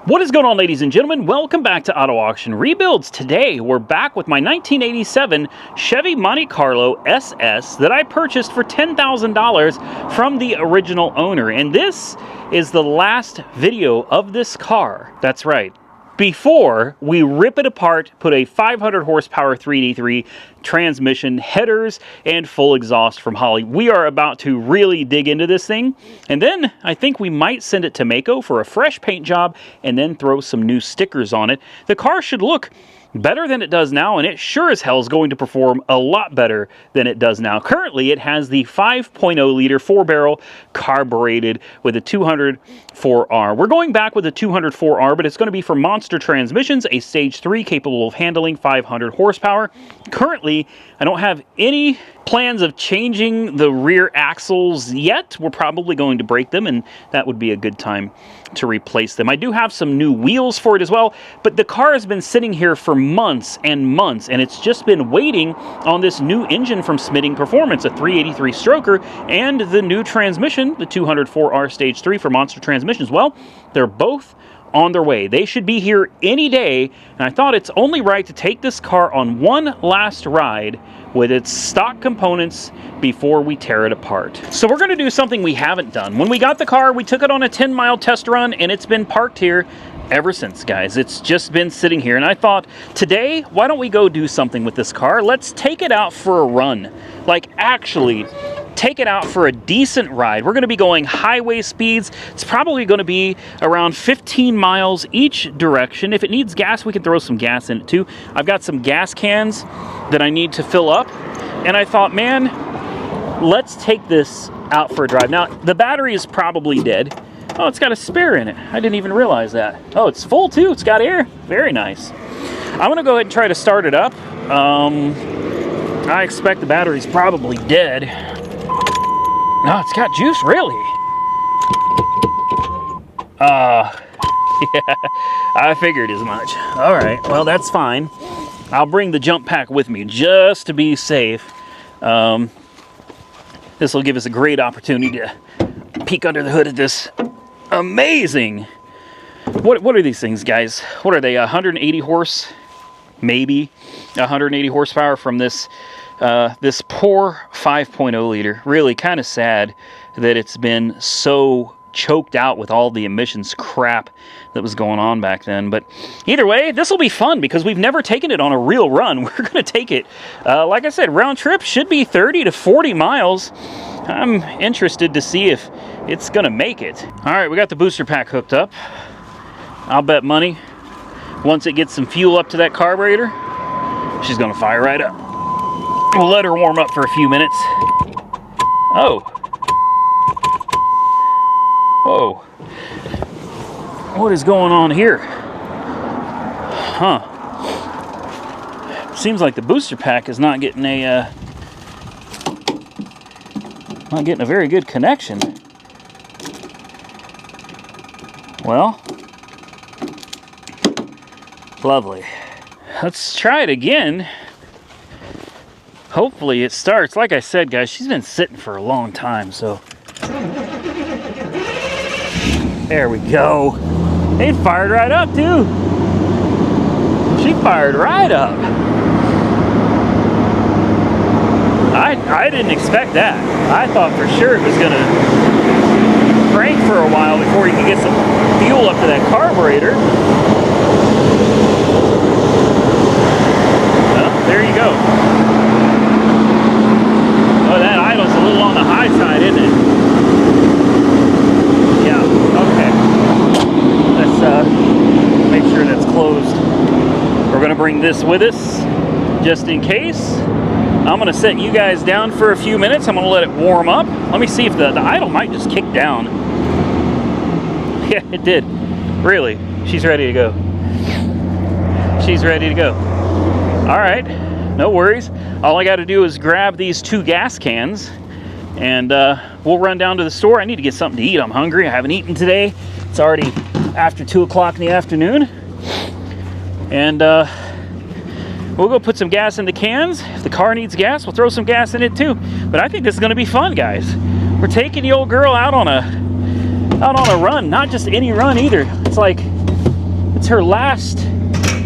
What is going on, ladies and gentlemen? Welcome back to Auto Auction Rebuilds. Today, we're back with my 1987 Chevy Monte Carlo SS that I purchased for $10,000 from the original owner. And this is the last video of this car. That's right. Before we rip it apart, put a 500 horsepower 383 transmission, headers, and full exhaust from Holley. We are about to really dig into this thing. And then I think we might send it to Mako for a fresh paint job and then throw some new stickers on it. The car should look better than it does now, and it sure as hell is going to perform a lot better than it does now. Currently, it has the 5.0 liter 4-barrel carbureted with a 204R. We're going back with a 204R, but it's going to be for Monster Transmissions, a Stage 3 capable of handling 500 horsepower. Currently, I don't have any plans of changing the rear axles yet. We're probably going to break them, and that would be a good time to replace them. I do have some new wheels for it as well, but the car has been sitting here for months and months, and it's just been waiting on this new engine from Smitting Performance, a 383 stroker, and the new transmission, the 204R Stage 3 for Monster Transmissions. Well, they're both on their way. They should be here any day, and I thought it's only right to take this car on one last ride with its stock components before we tear it apart. So we're going to do something we haven't done. When we got the car, we took it on a 10-mile test run, and it's been parked here ever since, guys. It's just been sitting here, and I thought, today, why don't we go do something with this car? Let's take it out for a run. Like, actually take it out for a decent ride. We're going to be going highway speeds. It's probably going to be around 15 miles each direction. If it needs gas, we can throw some gas in it too. I've got some gas cans that I need to fill up, and I thought, man, let's take this out for a drive. Now, the battery is probably dead. Oh, it's got a spare in it. I didn't even realize that. Oh, it's full too. It's got air. Very nice. I'm going to go ahead and try to start it up. I expect the battery's probably dead. No, it's got juice, really. Yeah, I figured as much. All right, well, that's fine. I'll bring the jump pack with me just to be safe. This will give us a great opportunity to peek under the hood of this amazing... What are these things, guys? What are they, 180 horse? Maybe 180 horsepower from this this poor 5.0 liter. Really kind of sad that it's been so choked out with all the emissions crap that was going on back then. But either way, this will be fun because we've never taken it on a real run. We're going to take it, like I said, round trip should be 30 to 40 miles. I'm interested to see if it's going to make it. All right, we got the booster pack hooked up. I'll bet money once it gets some fuel up to that carburetor, she's going to fire right up. We'll let her warm up for a few minutes. Oh. Whoa. What is going on here? Huh. Seems like the booster pack is not getting a very good connection. Well, lovely. Let's try it again. Hopefully it starts. Like I said, guys, she's been sitting for a long time, so. There we go. It fired right up, too. She fired right up. I didn't expect that. I thought for sure it was going to crank for a while before you could get some fuel up to that carburetor. Well, there you go. Oh, that idle's a little on the high side, isn't it? Yeah, okay. Let's make sure that's closed. We're going to bring this with us just in case. I'm going to set you guys down for a few minutes. I'm going to let it warm up. Let me see if the idle might just kick down. Yeah, it did. Really. She's ready to go. She's ready to go. All right. No worries. All I got to do is grab these 2 gas cans, and we'll run down to the store. I need to get something to eat. I'm hungry. I haven't eaten today. It's already after 2 o'clock in the afternoon. And we'll go put some gas in the cans. If the car needs gas, we'll throw some gas in it too. But I think this is going to be fun, guys. We're taking the old girl out on a run. Not just any run either. It's like It's her last.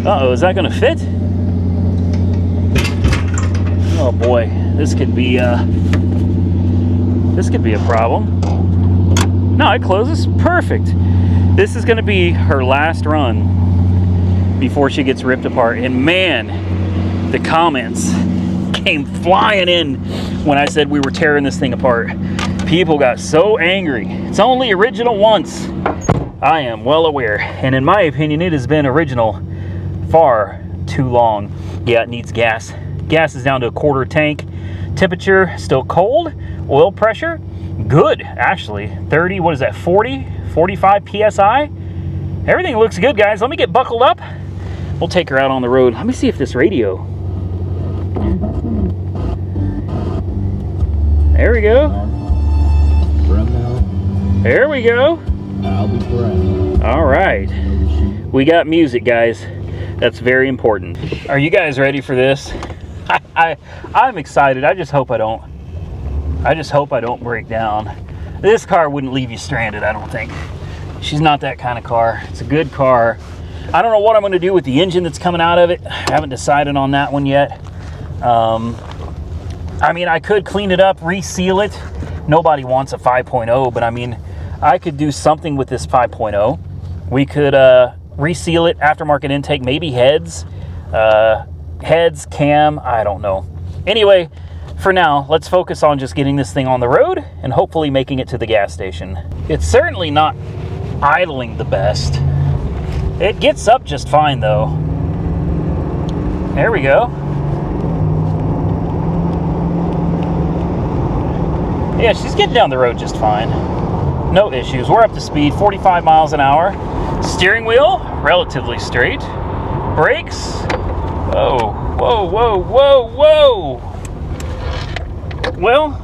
Uh-oh, is that gonna fit? Oh boy, this could be a problem. No, it closes perfect. This is gonna be her last run before she gets ripped apart. And man, the comments came flying in when I said we were tearing this thing apart. People got so angry. It's only original once. I am well aware, and in my opinion, it has been original far too long. Yeah, it needs gas. Gas is down to a quarter tank. Temperature still cold. Oil pressure good, actually. 30, what is that, 40, 45 psi? Everything looks good, guys. Let me get buckled up. We'll take her out on the road. Let me see if this radio. There we go. There we go. I'll be correct. All right. We got music, guys. That's very important. Are you guys ready for this? I'm excited. I just hope I don't break down. This car wouldn't leave you stranded, I don't think. She's not that kind of car. It's a good car. I don't know what I'm going to do with the engine that's coming out of it. I haven't decided on that one yet. I mean, I could clean it up, reseal it. Nobody wants a 5.0, but I mean, I could do something with this 5.0. We could reseal it, aftermarket intake, maybe heads, cam, I don't know. Anyway, for now, let's focus on just getting this thing on the road and hopefully making it to the gas station. It's certainly not idling the best. It gets up just fine though. There we go. Yeah, she's getting down the road just fine. No issues. We're up to speed, 45 miles an hour. Steering wheel, relatively straight. Brakes. Whoa, whoa, whoa, whoa, whoa. Well,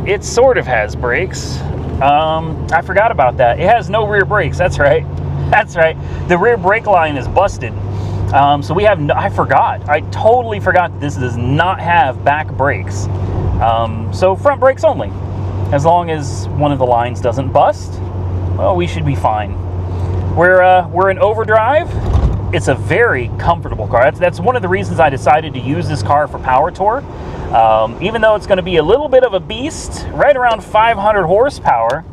it sort of has brakes. I forgot about that. It has no rear brakes. That's right. That's right. The rear brake line is busted. So we have, I forgot. I totally forgot that this does not have back brakes. So front brakes only. As long as one of the lines doesn't bust, well, we should be fine. We're in overdrive. It's a very comfortable car. That's one of the reasons I decided to use this car for power tour. Even though it's going to be a little bit of a beast, right around 500 horsepower,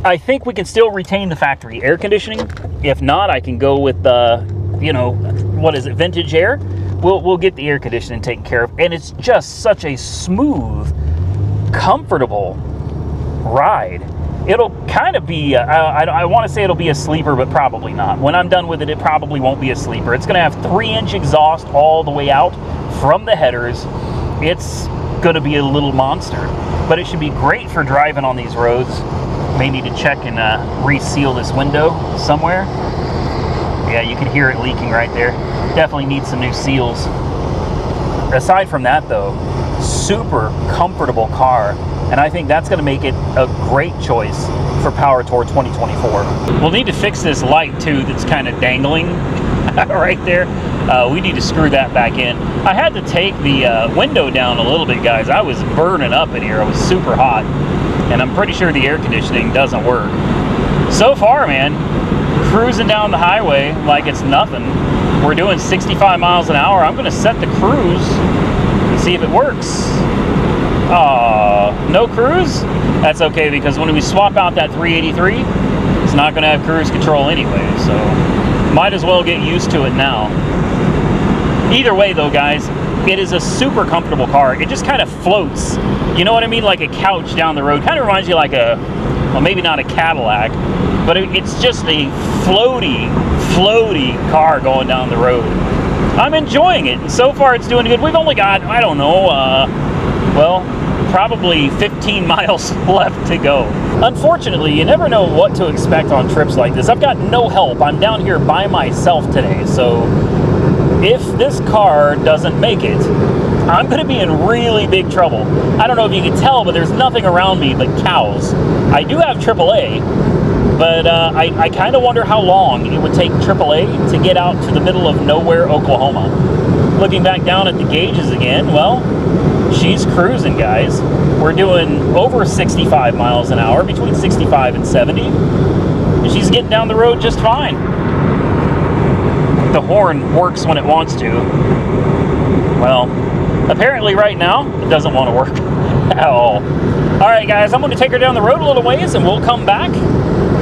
I think we can still retain the factory air conditioning. If not, I can go with you know, what is it, vintage air. We'll get the air conditioning taken care of, and it's just such a smooth, comfortable ride. It'll kind of be, I want to say it'll be a sleeper, but probably not. When I'm done with it, it probably won't be a sleeper. It's going to have 3-inch exhaust all the way out from the headers. It's going to be a little monster, but it should be great for driving on these roads. May need to check and reseal this window somewhere. Yeah, you can hear it leaking right there. Definitely needs some new seals. Aside from that though, super comfortable car, and I think that's going to make it a great choice for Power Tour 2024. We'll need to fix this light too that's kind of dangling right there. We need to screw that back in. I had to take the window down a little bit, guys. I was burning up in here. It was super hot, and I'm pretty sure the air conditioning doesn't work. So far, man, cruising down the highway like it's nothing. We're doing 65 miles an hour. I'm going to set the cruise and see if it works. No cruise? That's okay, because when we swap out that 383, it's not going to have cruise control anyway, so might as well get used to it now. Either way though, guys, it is a super comfortable car. It just kind of floats, you know what I mean, like a couch down the road. Kind of reminds you like a, well, maybe not a Cadillac, but it's just a floaty car going down the road. I'm enjoying it, and so far it's doing good. We've only got, I don't know, well, probably 15 miles left to go. Unfortunately, you never know what to expect on trips like this. I've got no help. I'm down here by myself today, so if this car doesn't make it, I'm going to be in really big trouble. I don't know if you can tell, but there's nothing around me but cows. I do have AAA, but I kind of wonder how long it would take AAA to get out to the middle of nowhere, Oklahoma. Looking back down at the gauges again, well, she's cruising, guys. We're doing over 65 miles an hour, between 65 and 70. she's getting down the road just fine. The horn works when it wants to. Well, apparently right now, it doesn't want to work at all. All right, guys, I'm going to take her down the road a little ways, and we'll come back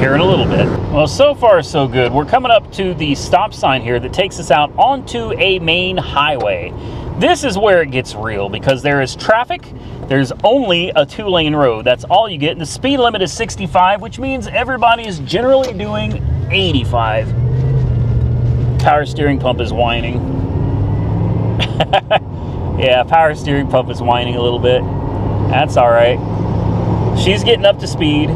here in a little bit. Well, so far so good. We're coming up to the stop sign here that takes us out onto a main highway. This is where it gets real because there is traffic. There's only a 2-lane road. That's all you get. And the speed limit is 65, which means everybody is generally doing 85. Power steering pump is whining. Yeah, power steering pump is whining a little bit. That's all right. She's getting up to speed.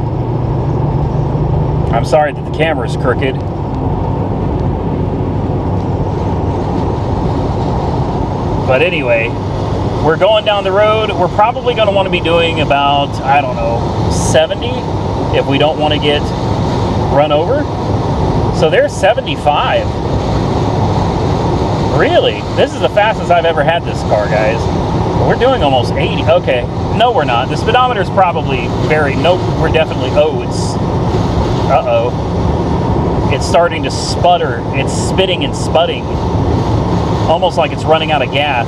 I'm sorry that the camera's crooked. But anyway, we're going down the road. We're probably going to want to be doing about, I don't know, 70 if we don't want to get run over. So there's 75. Really? This is the fastest I've ever had this car, guys. We're doing almost 80. Okay. No, we're not. The speedometer's probably very... Nope, we're definitely... Oh, it's... Uh-oh. It's starting to sputter. It's spitting and sputting. Almost like it's running out of gas.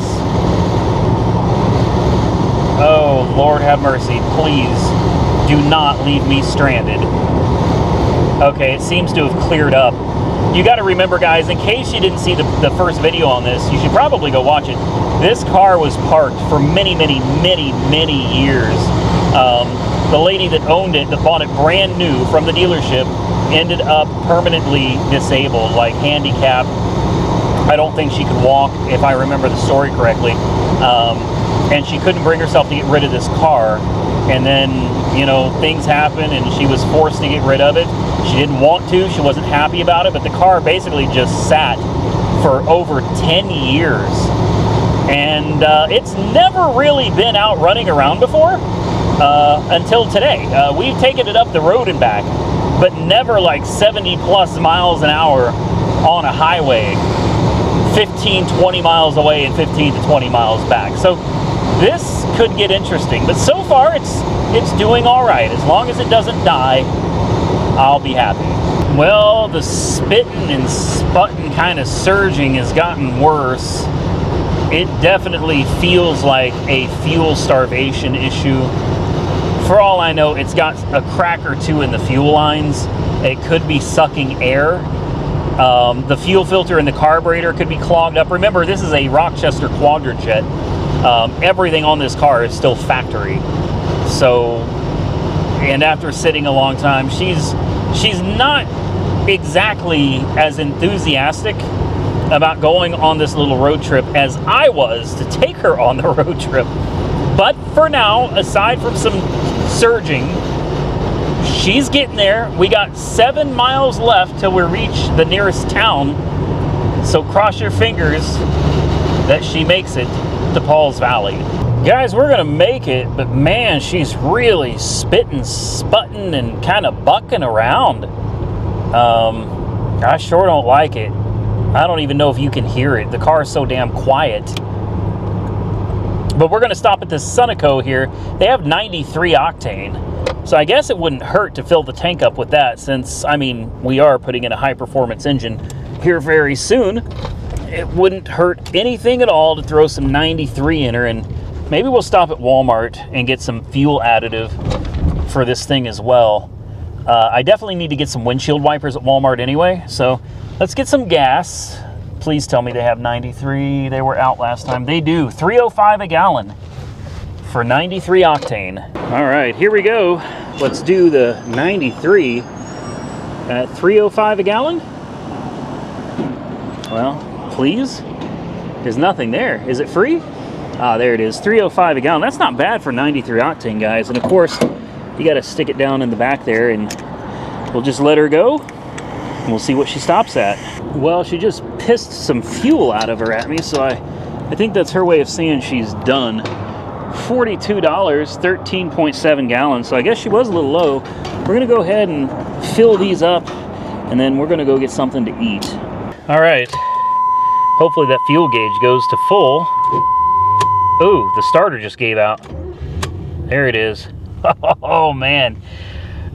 Oh, Lord have mercy. Please do not leave me stranded. Okay, it seems to have cleared up. You got to remember, guys, in case you didn't see the first video on this, you should probably go watch it. This car was parked for many, many, many, many years. The lady that owned it, that bought it brand new from the dealership, ended up permanently disabled, like handicapped. I don't think she could walk, if I remember the story correctly. And she couldn't bring herself to get rid of this car. And then, you know, things happened and she was forced to get rid of it. She didn't want to, she wasn't happy about it, but the car basically just sat for over 10 years. And it's never really been out running around before until today. We've taken it up the road and back, but never like 70 plus miles an hour on a highway, 15, 20 miles away and 15 to 20 miles back. So this could get interesting, but so far it's doing all right. As long as it doesn't die, I'll be happy. Well, the spitting and sputting kind of surging has gotten worse. It definitely feels like a fuel starvation issue. For all I know, it's got a crack or two in the fuel lines. It could be sucking air. The fuel filter in the carburetor could be clogged up. Remember, this is a Rochester Quadrajet. Everything on this car is still factory. So, and after sitting a long time, she's not exactly as enthusiastic about going on this little road trip as I was to take her on the road trip. But for now, aside from some surging, she's getting there. We got 7 miles left till we reach the nearest town. So cross your fingers that she makes it to Paul's Valley. Guys, we're gonna make it, but man, she's really spitting, sputting, and kind of bucking around. I sure don't like it. I don't even know if you can hear it. The car is so damn quiet. But we're gonna stop at this Sunoco here. They have 93 octane. So I guess it wouldn't hurt to fill the tank up with that, since, I mean, we are putting in a high performance engine here very soon. It wouldn't hurt anything at all to throw some 93 in her, and maybe we'll stop at Walmart and get some fuel additive for this thing as well. I definitely need to get some windshield wipers at Walmart anyway, so let's get some gas. Please tell me they have 93. They were out last time. They do. $3.05 a gallon for 93 octane. All right, here we go. Let's do the 93 at $3.05 a gallon. Well, please. There's nothing there. Is it free? Ah, there it is. $3.05 a gallon. That's not bad for 93 octane, guys. And of course, you got to stick it down in the back there, and we'll just let her go. And we'll see what she stops at. Well, she just pissed some fuel out of her at me, so I think that's her way of saying she's done. $42, 13.7 gallons. So I guess she was a little low. We're going to go ahead and fill these up, and then we're going to go get something to eat. All right. Hopefully that fuel gauge goes to full. Oh, the starter just gave out. There it is. Oh, man.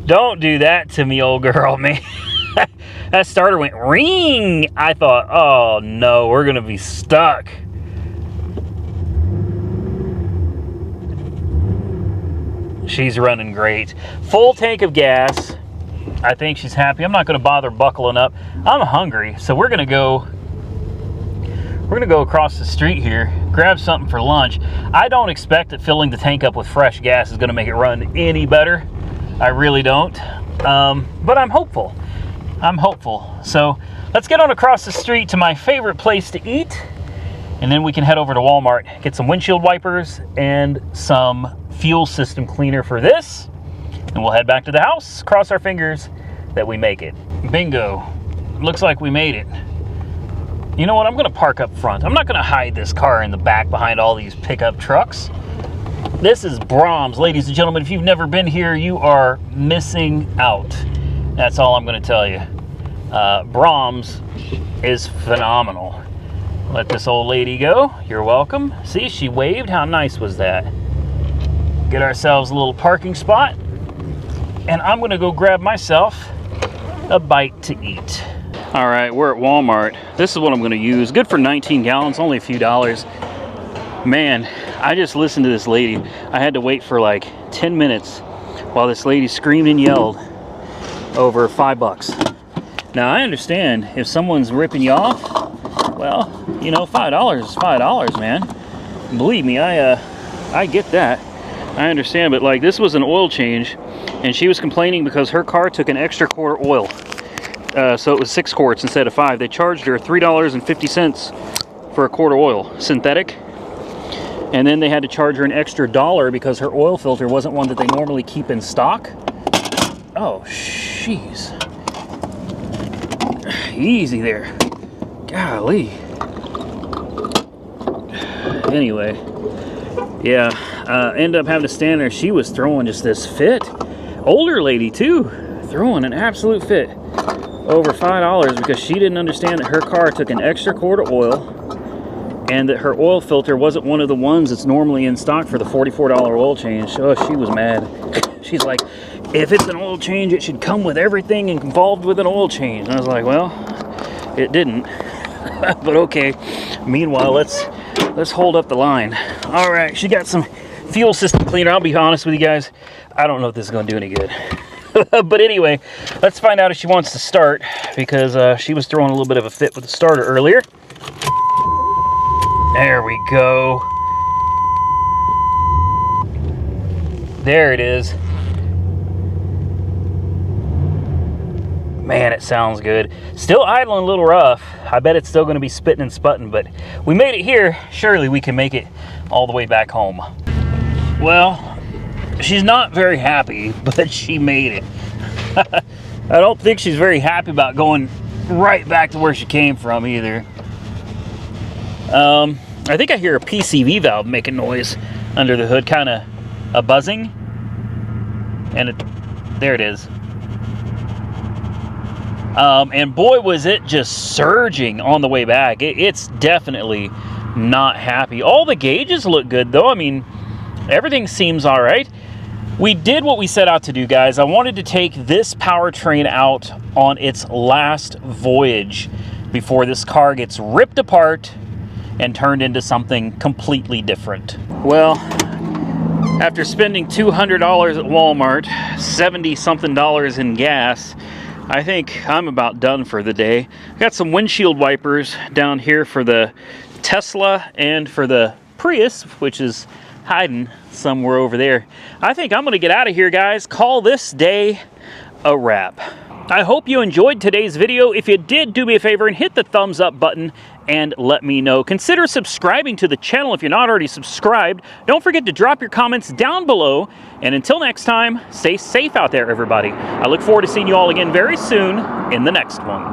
Don't do that to me, old girl, man. That starter went ring. I thought, oh no, we're gonna be stuck. She's running great. Full tank of gas. I think she's happy. I'm not gonna bother buckling up. I'm hungry, so we're gonna go across the street here, grab something for lunch. I don't expect that filling the tank up with fresh gas is gonna make it run any better. I really don't. But I'm hopeful. So let's get on across the street to my favorite place to eat, and then we can head over to Walmart, get some windshield wipers and some fuel system cleaner for this, and we'll head back to the house. Cross our fingers that we make it. Bingo. Looks like we made it. You know what? I'm gonna park up front. I'm not gonna hide this car in the back behind all these pickup trucks. This is Brahms, ladies and gentlemen. If you've never been here, you are missing out. That's all I'm gonna tell you. Brahms is phenomenal. Let this old lady go. You're welcome. See, she waved. How nice was that? Get ourselves a little parking spot, and I'm gonna go grab myself a bite to eat. All right, we're at Walmart. This is what I'm gonna use. Good for 19 gallons, only a few dollars. Man, I just listened to this lady. I had to wait for like 10 minutes while this lady screamed and yelled over $5. Now, I understand if someone's ripping you off, well, you know, $5 is $5, man. Believe me, I get that. I understand, but like this was an oil change, and she was complaining because her car took an extra quart of oil. So it was 6 quarts instead of 5. They charged her $3.50 for a quart of oil, synthetic. And then they had to charge her an extra $1 because her oil filter wasn't one that they normally keep in stock. Oh, jeez. Easy there. Golly. Anyway, yeah, ended up having to stand there. She was throwing just this fit. Older lady, too, throwing an absolute fit over $5 because she didn't understand that her car took an extra quart of oil and that her oil filter wasn't one of the ones that's normally in stock for the $44 oil change. Oh, she was mad. She's like, if it's an oil change, it should come with everything involved with an oil change. And I was like, well, it didn't. But okay. Meanwhile, let's hold up the line. All right, she got some fuel system cleaner. I'll be honest with you guys, I don't know if this is going to do any good. But anyway, let's find out if she wants to start, because she was throwing a little bit of a fit with the starter earlier. There we go. There it is. Man, it sounds good. Still idling a little rough. I bet it's still going to be spitting and sputting, but we made it here. Surely we can make it all the way back home. Well, she's not very happy, but she made it. I don't think she's very happy about going right back to where she came from either. I think I hear a PCV valve making noise under the hood, kind of a buzzing. And there it is. And boy, was it just surging on the way back. It's definitely not happy. All the gauges look good, though. I mean, everything seems all right. We did what we set out to do, guys. I wanted to take this powertrain out on its last voyage before this car gets ripped apart and turned into something completely different. Well, after spending $200 at Walmart, 70-something dollars in gas, I think I'm about done for the day. I got some windshield wipers down here for the Tesla and for the Prius, which is hiding somewhere over there. I think I'm gonna get out of here, guys. Call this day a wrap. I hope you enjoyed today's video. If you did, do me a favor and hit the thumbs up button and let me know. Consider subscribing to the channel if you're not already subscribed. Don't forget to drop your comments down below. And until next time, stay safe out there, everybody. I look forward to seeing you all again very soon in the next one.